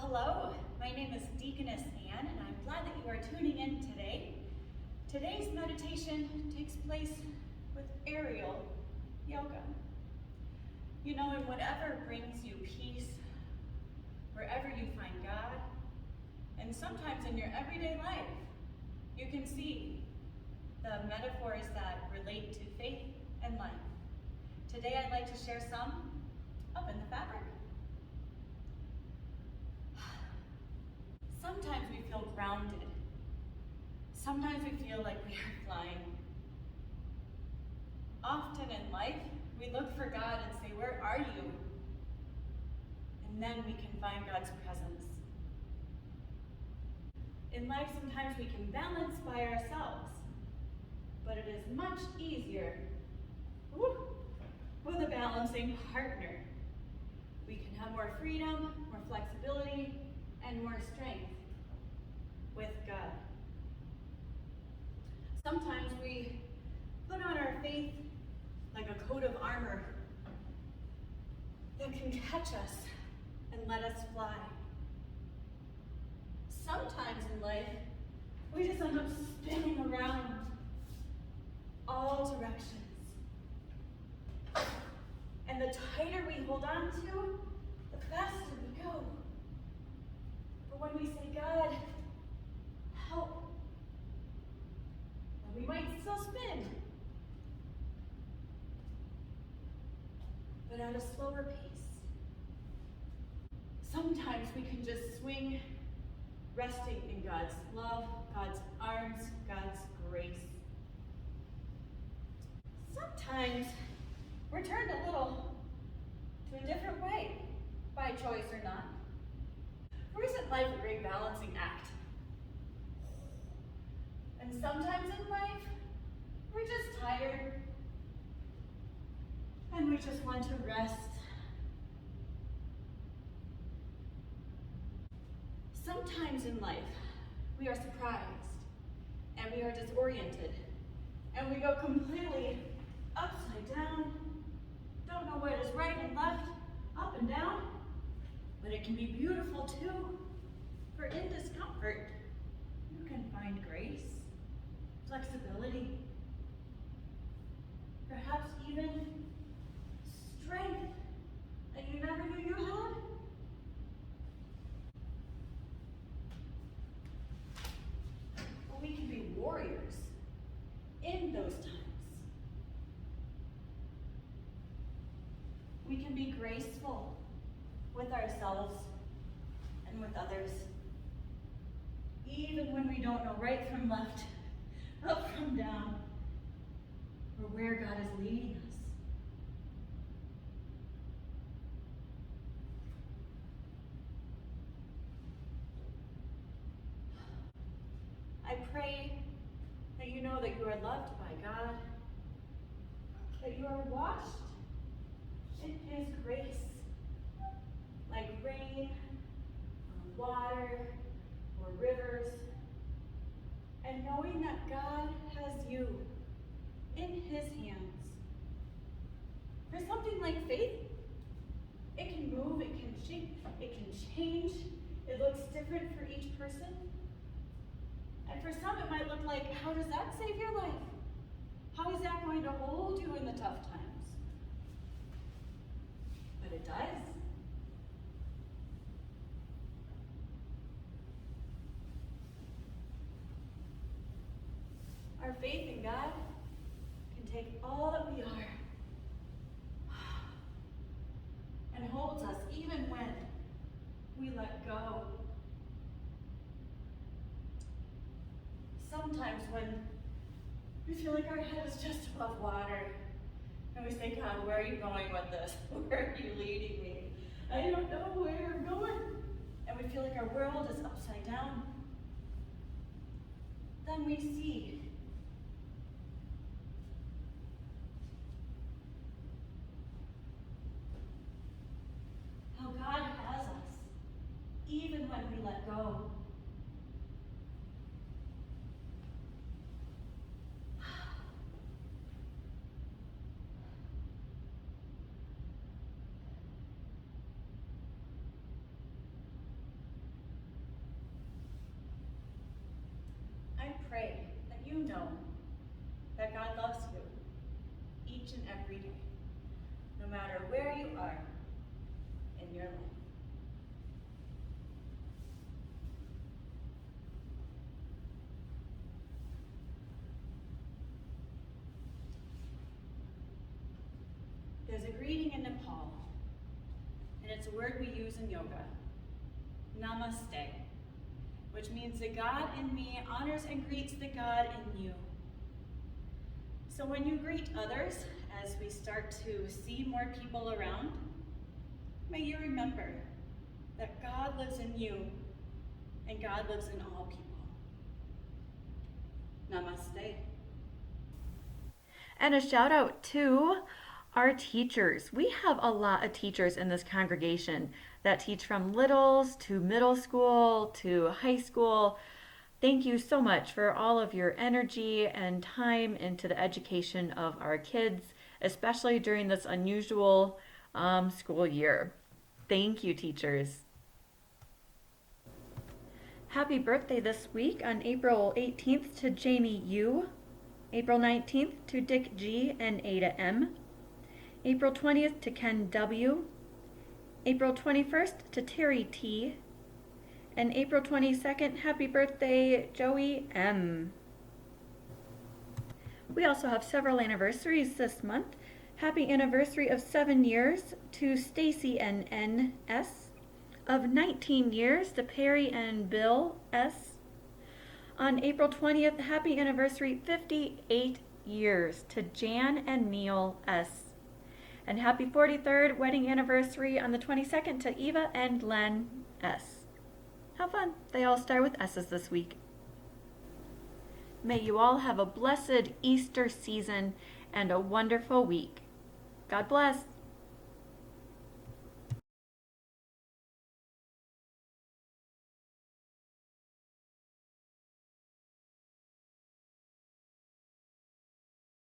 Hello, my name is Deaconess Ann, and I'm glad that you are tuning in today. Today's meditation takes place with aerial yoga. You know, in whatever brings you peace, wherever you find God, and sometimes in your everyday life, you can see the metaphors that relate to faith and life. Today I'd like to share some up in the fabric. Sometimes we feel grounded. Sometimes we feel like we are flying. Often in life, we look for God and say, "Where are you?" And then we can find God's presence. In life, sometimes we can balance by ourselves, but it is much easier with a balancing partner. We can have more freedom, more flexibility, and more strength with God. Sometimes we put on our faith like a coat of armor that can catch us and let us fly. Sometimes in life, we just end up spinning around all directions. And the tighter we hold on to, the faster we go. But when we say, "God, help," we might still spin, but at a slower pace. Sometimes we can just swing, resting in God's love, God's arms, God's grace. Sometimes we're turned a little to a different way, by choice or not. Or isn't life a great balancing act? And sometimes in life, we're just tired and we just want to rest. Sometimes in life, we are surprised and we are disoriented and we go completely upside down, don't know what is right and left, up and down, but it can be beautiful too, for in discomfort, you can find grace, flexibility, perhaps even strength that you never knew you had. But we can be warriors in those times. We can be graceful with ourselves and with others, even when we don't know right from left, up from down, or where God is leading us. I pray that you know that you are loved by God, that you are washed in His grace, like rain, or water, or rivers, and knowing that God has you in His hands. For something like faith, it can move, it can shape, it can change. It looks different for each person. And for some, it might look like, how does that save your life? How is that going to hold you in the tough times? But it does. Our faith in God can take all that we are and holds us even when we let go. Sometimes when we feel like our head is just above water and we say, "God, where are you going with this? Where are you leading me? I don't know where I'm going." And we feel like our world is upside down. Then we see how God has us, even when we let go. every day, no matter where you are in your life. There's a greeting in Nepal, and it's a word we use in yoga, namaste, which means the God in me honors and greets the God in you. So when you greet others, as we start to see more people around, may you remember that God lives in you and God lives in all people. Namaste. And a shout out to our teachers. We have a lot of teachers in this congregation that teach from littles to middle school to high school. Thank you so much for all of your energy and time into the education of our kids, especially during this unusual school year. Thank you, teachers. Happy birthday this week on April 18th to Jamie U, April 19th to Dick G and Ada M, April 20th to Ken W, April 21st to Terry T, and April 22nd, happy birthday, Joey M. We also have several anniversaries this month. Happy anniversary of 7 years to Stacy and N.S., of 19 years to Perry and Bill S. On April 20th, happy anniversary, 58 years to Jan and Neil S. And happy 43rd wedding anniversary on the 22nd to Eva and Len S. Have fun. They all start with S's this week. May you all have a blessed Easter season and a wonderful week. God bless.